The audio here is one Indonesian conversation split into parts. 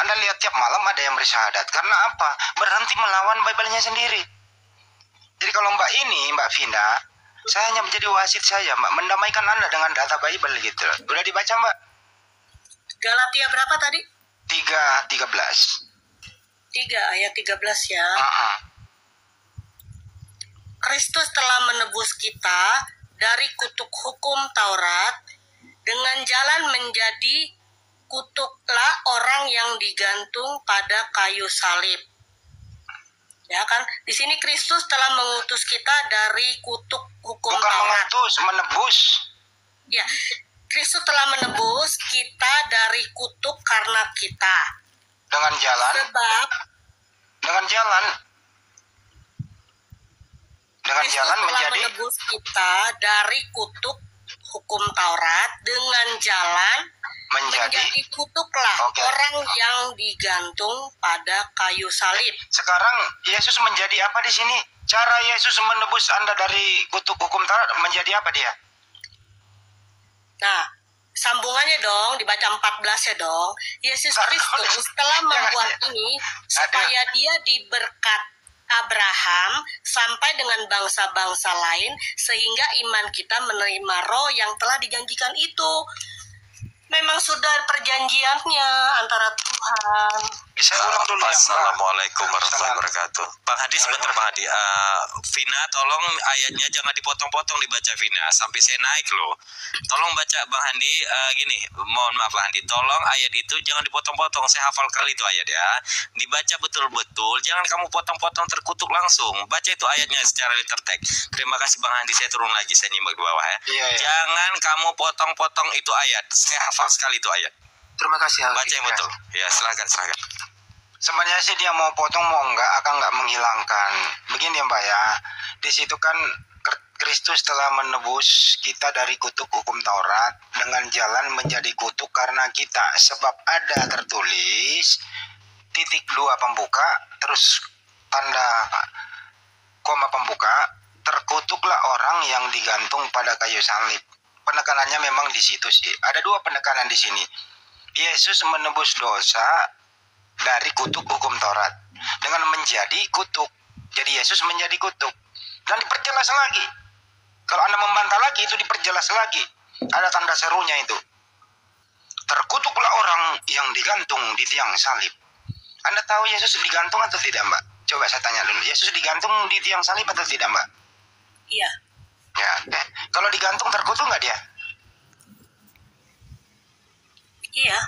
Anda lihat tiap malam ada yang bersyahadat. Karena apa? Berhenti melawan Bible-nya sendiri. Jadi kalau Mbak Vina, saya hanya menjadi wasit saja, Mbak, mendamaikan Anda dengan data Bible gitu. Udah dibaca, Mbak? Galatia berapa tadi? 3:13. 3 ayat 13 ya. Kristus telah menebus kita dari kutuk hukum Taurat dengan jalan menjadi kutuklah orang yang digantung pada kayu salib. Ya kan? Di sini Kristus telah mengutus kita dari kutuk hukum Bukan Taurat. mengutus, menebus. Ya, Kristus telah menebus kita dari kutuk karena kita. Dengan jalan. Sebab Dengan jalan. Dengan Kristus jalan telah menjadi. menebus kita dari kutuk hukum Taurat dengan jalan menjadi kutuklah orang yang digantung pada kayu salib. Sekarang Yesus menjadi apa di sini? Cara Yesus menebus Anda dari kutuk hukum Taurat menjadi apa dia? Nah, sambungannya dong, dibaca 14 ya dong. Yesus Kristus telah membuat ini supaya dia diberkat Abraham sampai dengan bangsa-bangsa lain, sehingga iman kita menerima roh yang telah dijanjikan itu. Memang sudah perjanjiannya antara Tuhan. Saya ulang dulu ya. Assalamualaikum warahmatullahi wabarakatuh. Bang Hadi, sebentar Bang Hadi. Vina, tolong ayatnya jangan dipotong-potong dibaca Vina. Sampai saya naik loh. Tolong baca Bang Hadi. Gini, mohon maaf Bang Hadi. Tolong ayat itu jangan dipotong-potong. Saya hafal kali itu ayat ya. Dibaca betul-betul. Jangan kamu potong-potong terkutuk langsung. Baca itu ayatnya secara litertek. Terima kasih Bang Hadi. Saya turun lagi. Saya nyimak di bawah ya. Iya. Jangan kamu potong-potong itu ayat. Saya hafal sekali itu ayat. Terima kasih. Baca yang betul. Ya, silakan. Sebenarnya sih dia mau potong mau enggak akan enggak menghilangkan. Begini ya Mbak ya. Di situ kan Kristus telah menebus kita dari kutuk hukum Taurat dengan jalan menjadi kutuk karena kita. Sebab ada tertulis titik 2 pembuka terus tanda koma pembuka, terkutuklah orang yang digantung pada kayu salib. Penekanannya memang di situ sih. Ada 2 penekanan di sini. Yesus menebus dosa dari kutuk hukum Taurat dengan menjadi kutuk. Jadi Yesus menjadi kutuk. Dan diperjelas lagi. Kalau Anda membantah lagi itu diperjelas lagi. Ada tanda serunya itu. Terkutuklah orang yang digantung di tiang salib. Anda tahu Yesus digantung atau tidak, Mbak? Coba saya tanya dulu. Yesus digantung di tiang salib atau tidak, Mbak? Iya. Ya. Kalau digantung terkutuk nggak dia? Iya.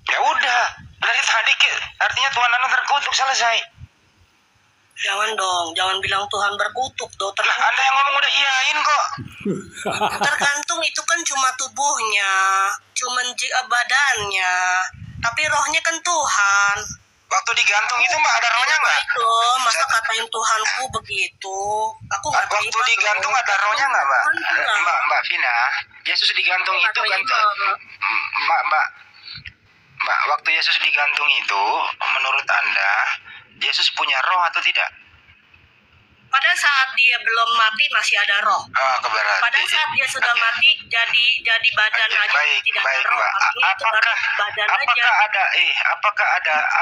Ya udah. Dari tadi artinya Tuhan Anda terkutuk, selesai. Jangan dong, jangan bilang Tuhan berkutuk dong. Lah, Anda yang ngomong udah iyain kok. Tergantung itu kan cuma tubuhnya, cuma badannya, tapi rohnya kan Tuhan. Waktu digantung itu Mbak ada rohnya nggak? Itu masa katain Tuhanku begitu? Aku nggak terima. Waktu digantung ada rohnya nggak Mbak? Mbak Vina, Yesus digantung itu kan? Mbak, waktu Yesus digantung itu, menurut Anda, Yesus punya roh atau tidak? Pada saat dia belum mati masih ada roh. Keberarti. Pada saat dia sudah mati jadi badan aja tidak ada roh. Mbak.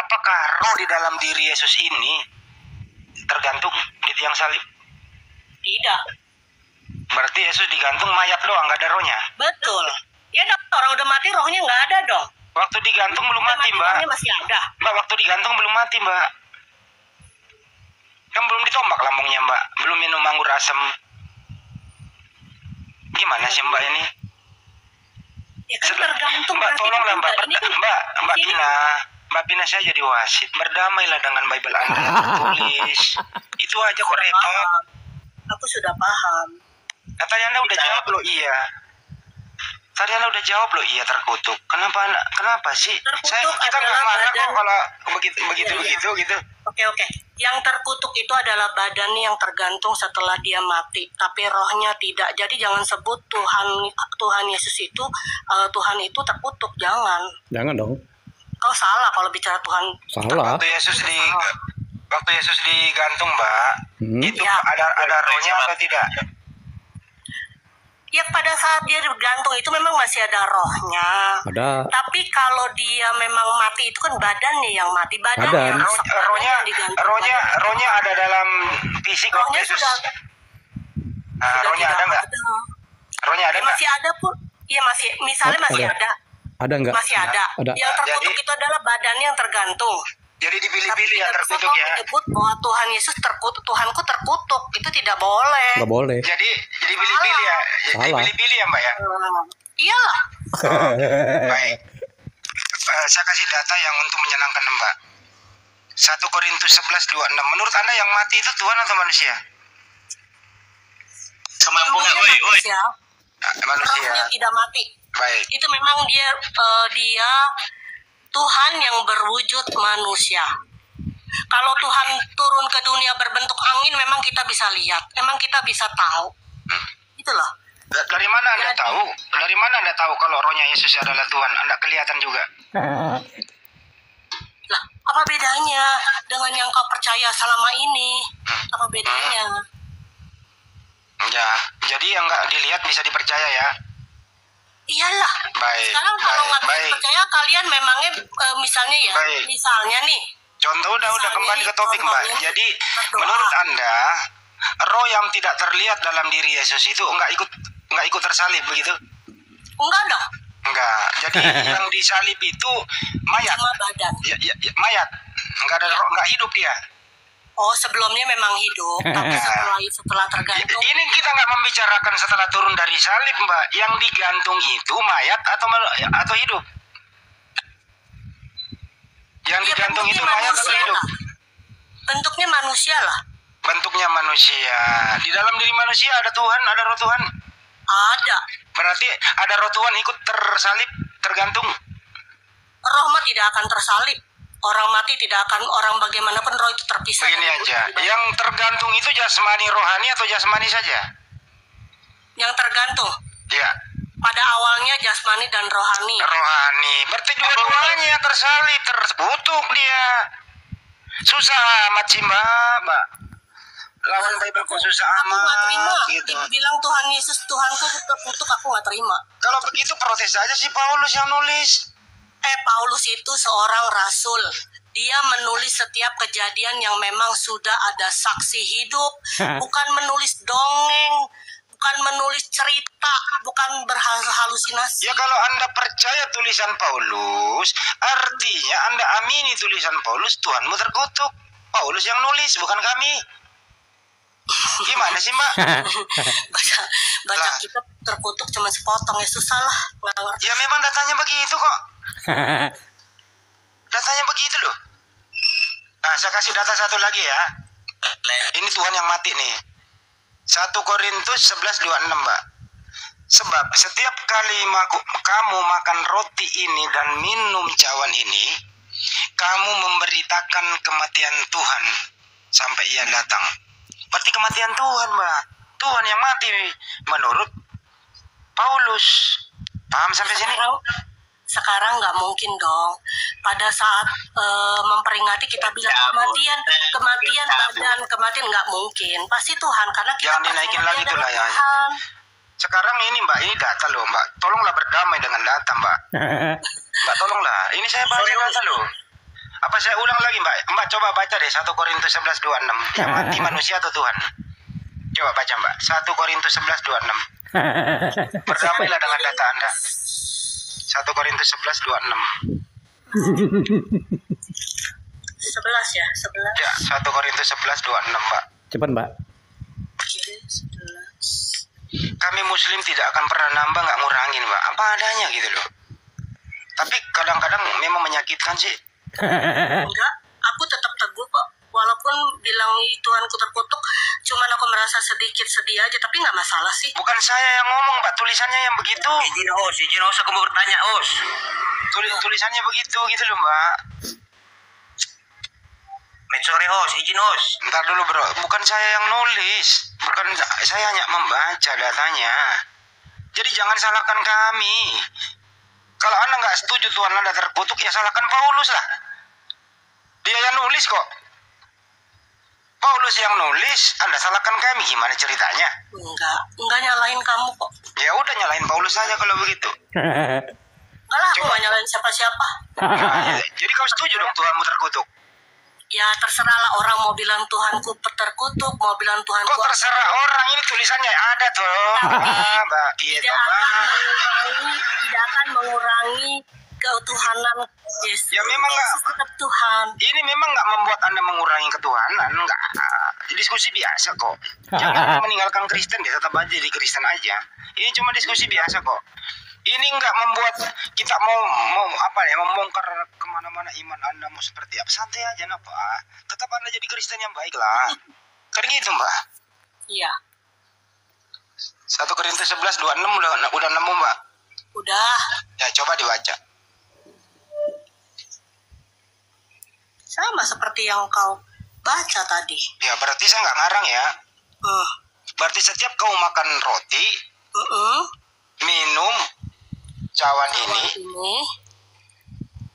Apakah roh di dalam diri Yesus ini tergantung di tiang salib? Tidak. Berarti Yesus digantung mayat doang, nggak ada rohnya? Betul. Ya dong, orang udah mati rohnya nggak ada dong. Waktu digantung belum mati, Mbak. Rohnya masih ada. Mbak, waktu digantung belum mati, Mbak. Kan belum ditombak lambungnya, Mbak. Belum minum anggur asem. Gimana sih, Mbak ini? Ya kan tergantung. Mbak, tolonglah, Mbak. Mbak Pina saya jadi wasit. Berdamailah dengan Bible Anda tertulis. Itu aja kok repot. Aku sudah paham. Tadi Anda udah jawab loh, iya. Tadi Anda udah jawab loh, iya terkutuk. Kenapa sih? Kita nggak marah kok kalau begitu gitu. Oke. Yang terkutuk itu adalah badannya yang tergantung setelah dia mati, tapi rohnya tidak. Jadi jangan sebut Tuhan Yesus itu Tuhan itu terkutuk, jangan. Jangan dong. Kau salah kalau bicara Tuhan. Salah. Waktu Yesus digantung, Mbak, itu ya, ada rohnya atau tidak? Ya pada saat dia digantung itu memang masih ada rohnya. Ada. Tapi kalau dia memang mati itu kan badannya yang mati, badannya Badan. Rohnya ada dalam fisik rohnya Yesus. sudah Rohnya ada nggak? Rohnya ada ya, nggak? masih ada pun. Iya masih, misalnya masih ada. Ada nggak? Masih ada. Ada. Yang terkutuk itu adalah badannya yang tergantung. Jadi dipilih-pilih yang Tapi terkutuk ya. menyebut bahwa Tuhan Yesus terkutuk, Tuhanku terkutuk, itu tidak boleh. Nggak boleh. Jadi pilih-pilih ya. Jadi Salah. pilih-pilih ya Mbak ya. Iyalah. Baik. Saya kasih data yang untuk menyenangkan Mbak. 1 Korintus 11:26. Menurut Anda yang mati itu Tuhan atau manusia? Semampunya, Tubuhnya woi. manusia. Manusia. Rohnya tidak mati. Baik. Itu memang dia Tuhan yang berwujud manusia. Kalau Tuhan turun ke dunia berbentuk angin, memang kita bisa lihat, memang kita bisa tahu. Itu loh. Dari mana Anda tahu? Dari mana Anda tahu kalau rohnya Yesus adalah Tuhan? Anda kelihatan juga. Lah, apa bedanya dengan yang kau percaya selama ini? Apa bedanya? Ya, jadi yang nggak dilihat bisa dipercaya ya. Iyalah. Baik. Sekarang kalau nggak bisa Baik. percaya, kalian memangnya misalnya ya, Baik. misalnya nih. Contoh udah Misalnya kembali ke topik Mbak. contohnya Jadi berdoa. menurut Anda roh yang tidak terlihat dalam diri Yesus itu nggak ikut tersalib begitu? Enggak dong, Enggak. Jadi yang disalib itu mayat. cuma badan. Ya, mayat. Enggak ada roh, enggak hidup dia. Oh, sebelumnya memang hidup, tapi setelah tergantung. Ini kita nggak membicarakan setelah turun dari salib Mbak. Yang digantung itu mayat atau hidup? Yang Ya, digantung itu bentuknya mayat atau manusia hidup? lah. Bentuknya manusia lah. Bentuknya manusia. Di dalam diri manusia ada Tuhan, ada roh Tuhan. Ada. Berarti ada roh Tuhan ikut tersalib, tergantung. Roh mah tidak akan tersalib. Orang mati tidak akan, orang bagaimanapun roh itu terpisah. Begini dari aja, tubuh. yang tergantung itu jasmani rohani atau jasmani saja? Yang tergantung. Ya, Pada awalnya jasmani dan rohani. rohani. Berarti dua-duanya tersalib, terkutuk dia. Susah amat sih Mbak. Lawan Bible kok susah Aku nggak terima. amat gitu. Dibilang Tuhan Yesus Tuhanku terkutuk, aku nggak terima. Kalau begitu protes aja si Paulus yang nulis. Paulus itu seorang rasul. Dia menulis setiap kejadian yang memang sudah ada saksi hidup, bukan menulis dongeng, bukan menulis cerita, bukan berhalusinasi. Ya kalau Anda percaya tulisan Paulus, artinya Anda amini tulisan Paulus, Tuhanmu terkutuk. Paulus yang nulis, bukan kami. Gimana sih Mbak? baca kitab terkutuk cuma sepotong, ya susah lah, nggak ngerti. Ya memang datanya begitu kok. Datanya begitu loh. Nah, saya kasih data satu lagi ya. Ini Tuhan yang mati nih. 1 Korintus 11:26 Mbak. Sebab setiap kali kamu makan roti ini dan minum cawan ini, kamu memberitakan kematian Tuhan sampai ia datang. Berarti kematian Tuhan Mbak. Tuhan yang mati menurut Paulus. Paham sampai sini? Sekarang nggak mungkin dong. Pada saat memperingati kita bilang kematian badan, kematian, nggak mungkin. Pasti Tuhan, karena kita Jangan dinaikin percaya lagi dia tuh lah ya. adalah Tuhan. Sekarang ini Mbak, ini data loh Mbak. Tolonglah berdamai dengan data Mbak. Mbak tolonglah. Ini saya baca data loh. Apa saya ulang lagi Mbak? Mbak coba baca deh 1 Korintus 11:26. Yang mati manusia atau Tuhan? Coba baca Mbak. 1 Korintus 11:26. Berdamailah dengan data Anda. 1 Korintus 11:26. 11 ya, 11. Ya, 1 Korintus 11:26 Mbak. Cepat Mbak. Oke, 11. Kami Muslim tidak akan pernah nambah, nggak ngurangin Mbak. Apa adanya gitu loh. Tapi kadang-kadang memang menyakitkan sih. Enggak, aku tetap teguh kok. Walaupun bilang Tuhanku terkutuk, cuman aku merasa sedikit sedih aja, tapi nggak masalah sih. Bukan saya yang ngomong Mbak, tulisannya yang begitu. Izin host, aku mau bertanya host. Tulisannya begitu gitu loh Mbak. Sorry host, izin host. Ntar dulu bro, bukan saya yang nulis. Bukan, saya hanya membaca datanya. Jadi jangan salahkan kami. Kalau Anda nggak setuju Tuhan Anda terkutuk, ya salahkan Paulus lah. Dia yang nulis kok. Paulus yang nulis, Anda salahkan kami, gimana ceritanya? Enggak nyalain kamu kok. Ya udah nyalain Paulus saja kalau begitu. Enggak lah, aku nggak nyalain siapa-siapa. Nah, jadi kau setuju dong Tuhanmu terkutuk? Ya terserahlah, orang mau bilang Tuhanku terkutuk, mau bilang Tuhanku. Kok terserah orang, ini tulisannya ada tuh. Mbak, tidak akan mengurangi ketuhanan Yesus. Ya memang nggak. Tetap Tuhan. Ini memang nggak membuat Anda mengurangi ketuhanan, nggak. Diskusi biasa kok. Jangan meninggalkan Kristen, dia tetap aja di Kristen aja. Ini cuma diskusi biasa kok. Ini nggak membuat kita mau apa ya, membongkar kemana-mana iman Anda mau seperti apa. Santai aja, Pak. Tetap Anda jadi Kristen yang baik lah. Kan gitu, Mbak. Iya. 1 Korintus 11:26 udah nemu, Mbak? Udah. Ya, coba dibaca. Sama seperti yang kau baca tadi. Ya, berarti saya nggak ngarang ya. Berarti setiap kau makan roti, minum cawan ini,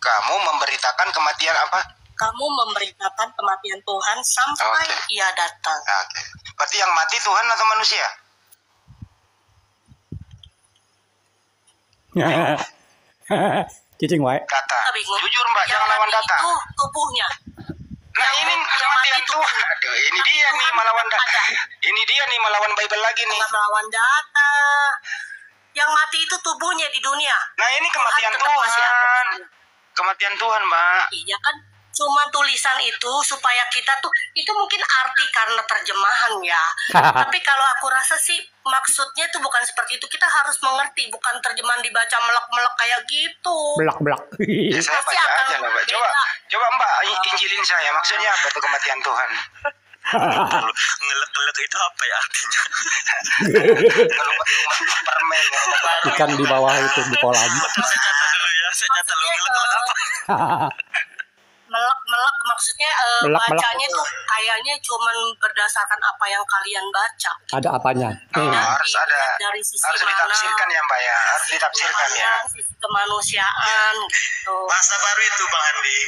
kamu memberitakan kematian apa? Kamu memberitakan kematian Tuhan sampai Ia datang. Oke. Berarti yang mati Tuhan atau manusia? Cicing wae. Data. Jujur Mbak, Yang jangan lawan mati data. itu tubuhnya. Nah ini kematian Tuhan. Aduh, ini dia nih melawan data. Ini dia nih melawan Bible lagi nih. Nggak melawan data. Yang mati itu tubuhnya di dunia. Nah ini kematian tetap masih ada. Tuhan. Kematian Tuhan, Mbak. Iya kan, cuma tulisan itu supaya kita tuh, itu mungkin arti karena terjemahan ya. Tapi kalau aku rasa sih maksudnya itu bukan seperti itu. Kita harus mengerti, bukan terjemahan dibaca melek-melek kayak gitu. Belak-belak. Ya, saya Pasti baca akan aja lah, Mbak. Coba Mbak injilin saya. Maksudnya apa tuh kematian Tuhan? Ngelek-ngelek itu apa ya artinya? Kalau permen Ikan di bawah itu di kolam. Saya catat dulu ya, saya catat dulu ngelek-ngelek apa? Melek maksudnya bacanya tuh kayaknya cuman berdasarkan apa yang kalian baca. Ada apanya? harus ada. Dari sisi Harus ditafsirkan ya, Mbak ya. Harus ditafsirkan ya. Sisi kemanusiaan gitu. Bahasa baru itu Bang Andi.